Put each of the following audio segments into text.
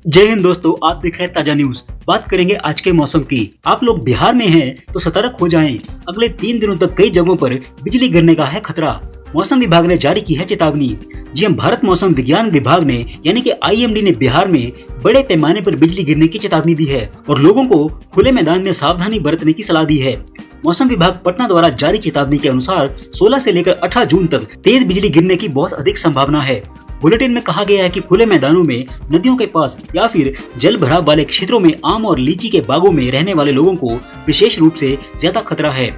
जय हिंद दोस्तों, आप देख रहे हैं ताजा न्यूज। बात करेंगे आज के मौसम की। आप लोग बिहार में हैं तो सतर्क हो जाएं। अगले 3 दिनों तक कई जगहों पर बिजली गिरने का है खतरा। मौसम विभाग ने जारी की है चेतावनी। जी भारत मौसम विज्ञान विभाग ने यानी कि IMD ने बिहार में बड़े पैमाने पर बिजली गिरने की चेतावनी दी है और लोगों को खुले मैदान में सावधानी बरतने की सलाह दी है। मौसम विभाग पटना द्वारा जारी चेतावनी के अनुसार 16 से लेकर 18 जून तक तेज बिजली गिरने की बहुत अधिक संभावना है। बुलेटिन में कहा गया है कि खुले मैदानों में, नदियों के पास या फिर जल भराव वाले क्षेत्रों में आम और लीची के बागों में रहने वाले लोगों को विशेष रूप से ज्यादा खतरा है।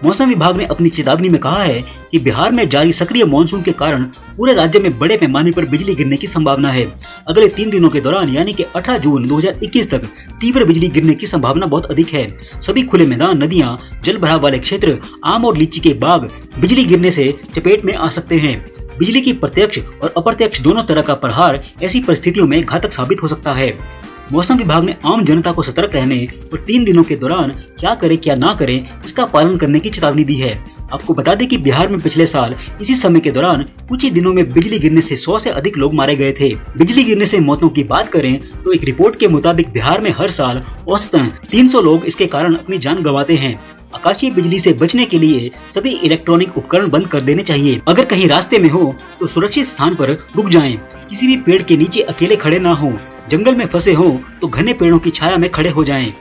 मौसम विभाग ने अपनी चेतावनी में कहा है कि बिहार में जारी सक्रिय मानसून के कारण पूरे राज्य में बड़े पैमाने पर बिजली गिरने की संभावना है। अगले 3 दिनों के दौरान यानी कि 18 जून 2021 तक तीव्र बिजली गिरने की संभावना बहुत अधिक है। सभी खुले मैदान, नदियां, जल भराव वाले क्षेत्र, आम और लीची के बाग बिजली गिरने से चपेट में आ सकते हैं। बिजली की प्रत्यक्ष और अप्रत्यक्ष दोनों तरह का प्रहार ऐसी परिस्थितियों में घातक साबित हो सकता है। मौसम विभाग ने आम जनता को सतर्क रहने और 3 दिनों के दौरान क्या करें क्या ना करें इसका पालन करने की चेतावनी दी है। आपको बता दें कि बिहार में पिछले साल इसी समय के दौरान कुछ ही दिनों में बिजली गिरने से 100 से अधिक लोग मारे गए थे। बिजली गिरने से मौतों की बात करें तो एक रिपोर्ट के मुताबिक बिहार में हर साल औसतन 300 लोग इसके कारण अपनी जान गंवाते हैं। आकाशीय बिजली से बचने के लिए सभी इलेक्ट्रॉनिक उपकरण बंद कर देने चाहिए। अगर कहीं रास्ते में हो तो सुरक्षित स्थान पर रुक जाएं। किसी भी पेड़ के नीचे अकेले खड़े ना हो। जंगल में फंसे हो तो घने पेड़ों की छाया में खड़े हो जाएं।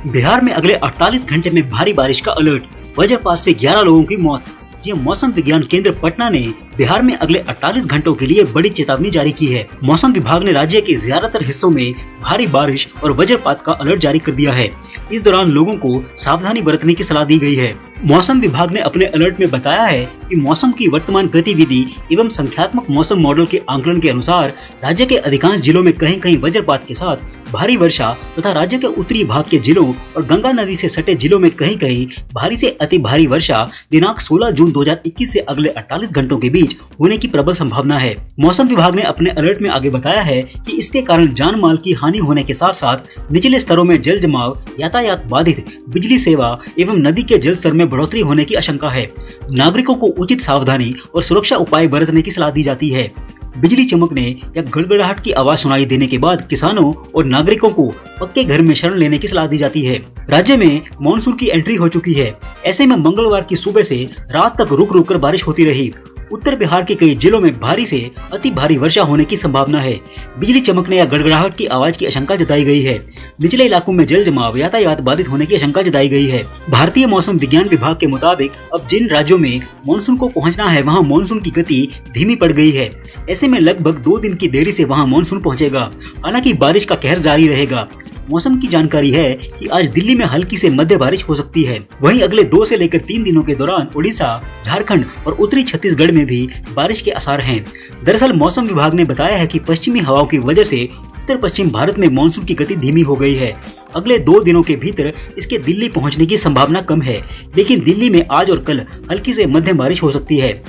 बिहार में अगले 48 घंटे में भारी बारिश का अलर्ट, वज्रपात से 11 लोगों की मौत। जी मौसम विज्ञान केंद्र पटना ने बिहार में अगले 48 घंटों के लिए बड़ी चेतावनी जारी की है। मौसम विभाग ने राज्य के ज्यादातर हिस्सों में भारी बारिश और वज्रपात का अलर्ट जारी कर दिया है। इस दौरान लोगों को सावधानी बरतने की सलाह दी गई है। मौसम विभाग ने अपने अलर्ट में बताया है कि मौसम की वर्तमान गतिविधि एवं संख्यात्मक मौसम मॉडल के आंकलन के अनुसार राज्य के अधिकांश जिलों में कहीं कहीं वज्रपात के साथ भारी वर्षा तथा राज्य के उत्तरी भाग के जिलों और गंगा नदी से सटे जिलों में कहीं कहीं भारी से अति भारी वर्षा दिनांक 16 जून 2021 से अगले 48 घंटों के बीच होने की प्रबल संभावना है। मौसम विभाग ने अपने अलर्ट में आगे बताया है कि इसके कारण जान माल की हानि होने के साथ साथ निचले स्तरों में जल जमाव, यातायात बाधित, बिजली सेवा एवं नदी के जल स्तर में बढ़ोतरी होने की आशंका है। नागरिकों को उचित सावधानी और सुरक्षा उपाय बरतने की सलाह दी जाती है। बिजली चमकने या गड़गड़ाहट की आवाज सुनाई देने के बाद किसानों और नागरिकों को पक्के घर में शरण लेने की सलाह दी जाती है। राज्य में मानसून की एंट्री हो चुकी है। ऐसे में मंगलवार की सुबह से रात तक रुक रुक कर बारिश होती रही। उत्तर बिहार के कई जिलों में भारी से अति भारी वर्षा होने की संभावना है। बिजली चमकने या गड़गड़ाहट की आवाज की आशंका जताई गई है। निचले इलाकों में जल जमाव, यातायात बाधित होने की आशंका जताई गई है। भारतीय मौसम विज्ञान विभाग के मुताबिक अब जिन राज्यों में मानसून को पहुंचना है वहां मानसून की गति धीमी पड़ गई है। ऐसे में लगभग 2 दिन की देरी से वहां मानसून पहुंचेगा। हालांकि बारिश का कहर जारी रहेगा। मौसम की जानकारी है कि आज दिल्ली में हल्की से मध्य बारिश हो सकती है। वहीं अगले 2 से लेकर 3 दिनों के दौरान उड़ीसा, झारखंड और उत्तरी छत्तीसगढ़ में भी बारिश के आसार हैं। दरअसल मौसम विभाग ने बताया है कि पश्चिमी हवाओं की वजह से उत्तर पश्चिम भारत में मानसून की गति धीमी हो गई है। अगले 2 दिनों के भीतर इसके दिल्ली पहुंचने की संभावना कम है, लेकिन दिल्ली में आज और कल हल्की से मध्यम बारिश हो सकती है।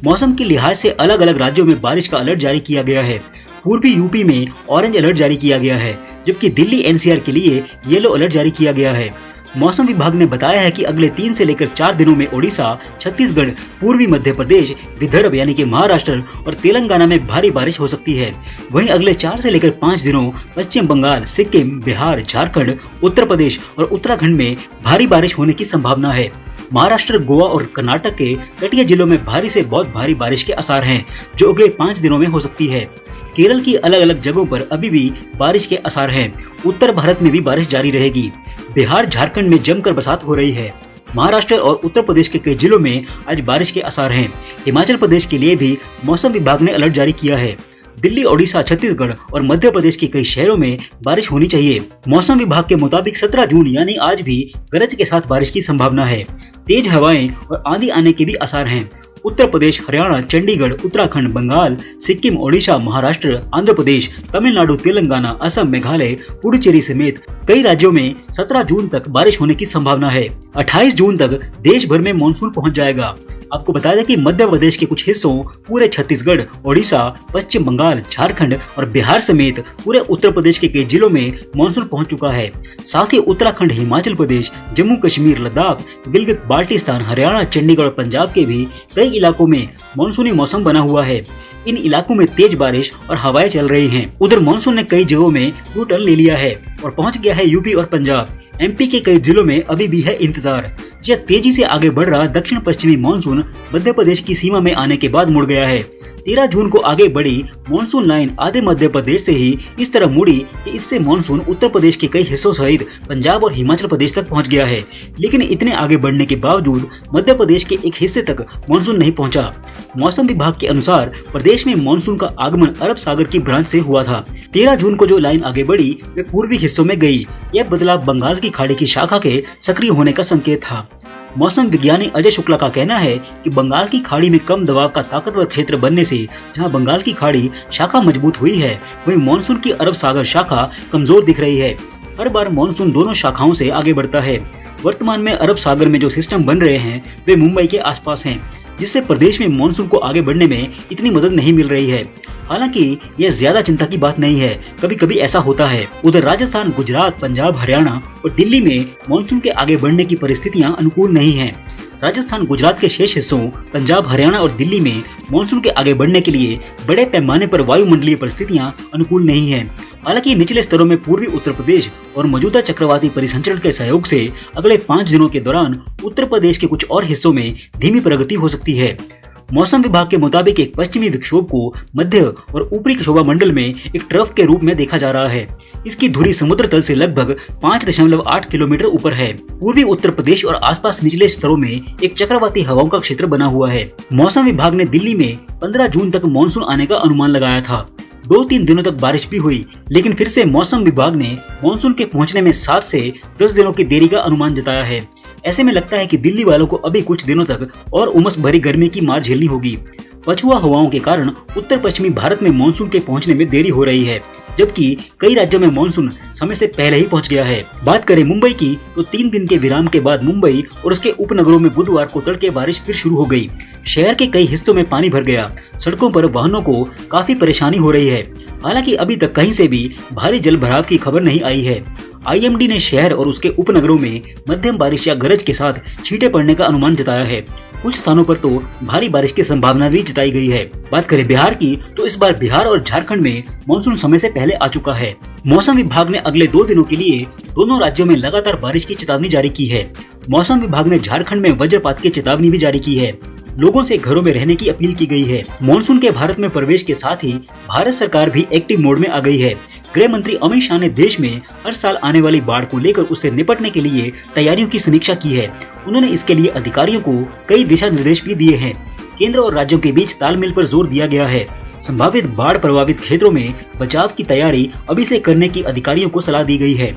मौसम के लिहाज से अलग अलग राज्यों में बारिश का अलर्ट जारी किया गया है। पूर्वी यूपी में ऑरेंज अलर्ट जारी किया गया है, जबकि दिल्ली NCR के लिए येलो अलर्ट जारी किया गया है। मौसम विभाग ने बताया है कि अगले 3 से लेकर 4 दिनों में ओडिशा, छत्तीसगढ़, पूर्वी मध्य प्रदेश, विदर्भ यानी कि महाराष्ट्र और तेलंगाना में भारी बारिश हो सकती है। वहीं अगले 4 से लेकर 5 दिनों पश्चिम बंगाल, सिक्किम, बिहार, झारखंड, उत्तर प्रदेश और उत्तराखंड में भारी बारिश होने की संभावना है। महाराष्ट्र, गोवा और कर्नाटक के तटीय जिलों में भारी से बहुत भारी बारिश के आसार हैं, जो अगले 5 दिनों में हो सकती है। केरल की अलग अलग जगहों पर अभी भी बारिश के आसार हैं। उत्तर भारत में भी बारिश जारी रहेगी। बिहार, झारखंड में जमकर बरसात हो रही है। महाराष्ट्र और उत्तर प्रदेश के कई जिलों में आज बारिश के आसार हैं। हिमाचल प्रदेश के लिए भी मौसम विभाग ने अलर्ट जारी किया है। दिल्ली, ओडिशा, छत्तीसगढ़ और मध्य प्रदेश के कई शहरों में बारिश होनी चाहिए। मौसम विभाग के मुताबिक 17 जून यानी आज भी गरज के साथ बारिश की संभावना है। तेज हवाएं और आंधी आने के भी आसार हैं। उत्तर प्रदेश, हरियाणा, चंडीगढ़, उत्तराखंड, बंगाल, सिक्किम, ओडिशा, महाराष्ट्र, आंध्र प्रदेश, तमिलनाडु, तेलंगाना, असम, मेघालय, पुडुचेरी समेत कई राज्यों में 17 जून तक बारिश होने की संभावना है। 28 जून तक देश भर में मानसून पहुंच जाएगा। आपको बता दें कि मध्य प्रदेश के कुछ हिस्सों, पूरे छत्तीसगढ़, ओडिशा, पश्चिम बंगाल, झारखंड और बिहार समेत पूरे उत्तर प्रदेश के कई जिलों में मानसून पहुंच चुका है। साथ ही उत्तराखंड, हिमाचल प्रदेश, जम्मू कश्मीर, लद्दाख, गिलगित बाल्टिस्तान, हरियाणा, चंडीगढ़ और पंजाब के भी कई इलाकों में मानसूनी मौसम बना हुआ है। इन इलाकों में तेज बारिश और हवाएं चल रही हैं। उधर मानसून ने कई जगहों में यू टर्न ले लिया है और पहुंच गया है यूपी और पंजाब। एमपी के कई जिलों में अभी भी है इंतजार। जब तेजी से आगे बढ़ रहा दक्षिण पश्चिमी मानसून मध्य प्रदेश की सीमा में आने के बाद मुड़ गया है। 13 जून को आगे बढ़ी मानसून लाइन आधे मध्य प्रदेश से ही इस तरह मुड़ी कि इससे मानसून उत्तर प्रदेश के कई हिस्सों सहित पंजाब और हिमाचल प्रदेश तक पहुंच गया है। लेकिन इतने आगे बढ़ने के बावजूद मध्य प्रदेश के एक हिस्से तक मानसून नहीं पहुंचा। मौसम विभाग के अनुसार प्रदेश में मानसून का आगमन अरब सागर की ब्रांच से हुआ था। 13 जून को जो लाइन आगे बढ़ी वे पूर्वी हिस्सों में गई। यह बदलाव बंगाल की खाड़ी की शाखा के सक्रिय होने का संकेत था। मौसम विज्ञानी अजय शुक्ला का कहना है कि बंगाल की खाड़ी में कम दबाव का ताकतवर क्षेत्र बनने से जहां बंगाल की खाड़ी शाखा मजबूत हुई है, वहीं मानसून की अरब सागर शाखा कमजोर दिख रही है। हर बार मानसून दोनों शाखाओं से आगे बढ़ता है। वर्तमान में अरब सागर में जो सिस्टम बन रहे हैं वे मुंबई के आसपास हैं, जिससे प्रदेश में मानसून को आगे बढ़ने में इतनी मदद नहीं मिल रही है। हालांकि यह ज्यादा चिंता की बात नहीं है, कभी कभी ऐसा होता है। उधर राजस्थान, गुजरात, पंजाब, हरियाणा और दिल्ली में मानसून के आगे बढ़ने की परिस्थितियां अनुकूल नहीं हैं। राजस्थान, गुजरात के शेष हिस्सों, पंजाब, हरियाणा और दिल्ली में मानसून के आगे बढ़ने के लिए बड़े पैमाने पर वायुमंडलीय परिस्थितियां अनुकूल नहीं है। हालांकि निचले स्तरों में पूर्वी उत्तर प्रदेश और मौजूदा चक्रवाती परिसंचरण के सहयोग से अगले 5 दिनों के दौरान उत्तर प्रदेश के कुछ और हिस्सों में धीमी प्रगति हो सकती है। मौसम विभाग के मुताबिक एक पश्चिमी विक्षोभ को मध्य और ऊपरी क्षोभा मंडल में एक ट्रफ के रूप में देखा जा रहा है। इसकी धुरी समुद्र तल से लगभग 5.8 किलोमीटर ऊपर है। पूर्वी उत्तर प्रदेश और आसपास निचले स्तरों में एक चक्रवाती हवाओं का क्षेत्र बना हुआ है। मौसम विभाग ने दिल्ली में 15 जून तक मानसून आने का अनुमान लगाया था। 2-3 दिनों तक बारिश भी हुई, लेकिन फिर से मौसम विभाग ने मानसून के पहुंचने में 7 से 10 दिनों की देरी का अनुमान जताया है। ऐसे में लगता है कि दिल्ली वालों को अभी कुछ दिनों तक और उमस भरी गर्मी की मार झेलनी होगी। पछुआ हवाओं के कारण उत्तर पश्चिमी भारत में मानसून के पहुंचने में देरी हो रही है, जबकि कई राज्यों में मानसून समय से पहले ही पहुंच गया है। बात करें मुंबई की तो 3 दिन के विराम के बाद मुंबई और उसके उपनगरों में बुधवार को तड़के बारिश फिर शुरू हो गई। शहर के कई हिस्सों में पानी भर गया। सड़कों पर वाहनों को काफी परेशानी हो रही है। हालांकि अभी तक कहीं से भी भारी जल भराव की खबर नहीं आई है। आईएमडी ने शहर और उसके उपनगरों में मध्यम बारिश या गरज के साथ छींटे पड़ने का अनुमान जताया है। कुछ स्थानों पर तो भारी बारिश की संभावना भी जताई गई है। बात करें बिहार की तो इस बार बिहार और झारखंड में मानसून समय से पहले आ चुका है। मौसम विभाग ने अगले 2 दिनों के लिए दोनों राज्यों में लगातार बारिश की चेतावनी जारी की है। मौसम विभाग ने झारखंड में वज्रपात की चेतावनी भी जारी की है। लोगों से घरों में रहने की अपील की गई है। मानसून के भारत में प्रवेश के साथ ही भारत सरकार भी एक्टिव मोड में आ गई है। गृह मंत्री अमित शाह ने देश में हर साल आने वाली बाढ़ को लेकर उससे निपटने के लिए तैयारियों की समीक्षा की है। उन्होंने इसके लिए अधिकारियों को कई दिशा निर्देश भी दिए हैं। केंद्र और राज्यों के बीच तालमेल पर जोर दिया गया है। संभावित बाढ़ प्रभावित क्षेत्रों में बचाव की तैयारी अभी से करने की अधिकारियों को सलाह दी गई है।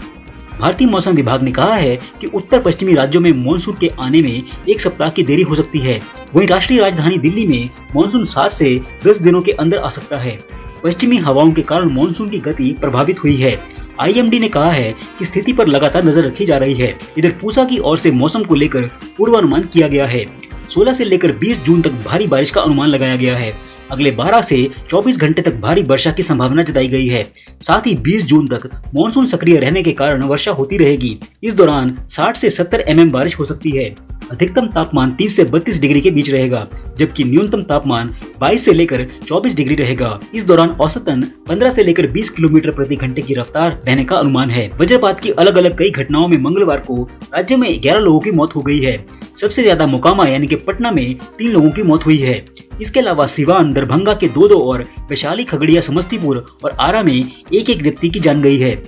भारतीय मौसम विभाग ने कहा है कि उत्तर पश्चिमी राज्यों में मानसून के आने में 1 सप्ताह की देरी हो सकती है। वहीं राष्ट्रीय राजधानी दिल्ली में मानसून 7 से 10 दिनों के अंदर आ सकता है। पश्चिमी हवाओं के कारण मानसून की गति प्रभावित हुई है। आईएमडी ने कहा है कि स्थिति पर लगातार नजर रखी जा रही है। इधर पूसा की ओर से मौसम को लेकर पूर्वानुमान किया गया है। 16 से लेकर 20 जून तक भारी बारिश का अनुमान लगाया गया है। अगले 12 से 24 घंटे तक भारी वर्षा की संभावना जताई गई है। साथ ही 20 जून तक मानसून सक्रिय रहने के कारण वर्षा होती रहेगी। इस दौरान 60 से 70 mm बारिश हो सकती है। अधिकतम तापमान 30 से 32 डिग्री के बीच रहेगा, जबकि न्यूनतम तापमान 22 से लेकर 24 डिग्री रहेगा। इस दौरान औसतन 15 से लेकर 20 किलोमीटर प्रति घंटे की रफ्तार रहने का अनुमान है। वज्रपात की अलग अलग कई घटनाओं में मंगलवार को राज्य में 11 लोगों की मौत हो गई है। सबसे ज्यादा मोकामा यानी कि पटना में 3 लोगों की मौत हुई है। इसके अलावा सिवान, दरभंगा के 2 और वैशाली, खगड़िया, समस्तीपुर और आरा में 1 व्यक्ति की जान गई है।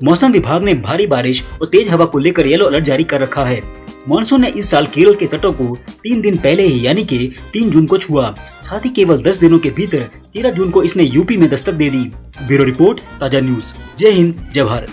मौसम विभाग ने भारी बारिश और तेज हवा को लेकर येलो अलर्ट जारी कर रखा है। मानसून ने इस साल केरल के तटों को 3 दिन पहले ही यानी कि 3 जून को छुआ। साथ ही केवल 10 दिनों के भीतर 13 जून को इसने यूपी में दस्तक दे दी। ब्यूरो रिपोर्ट, ताजा न्यूज। जय हिंद, जय भारत।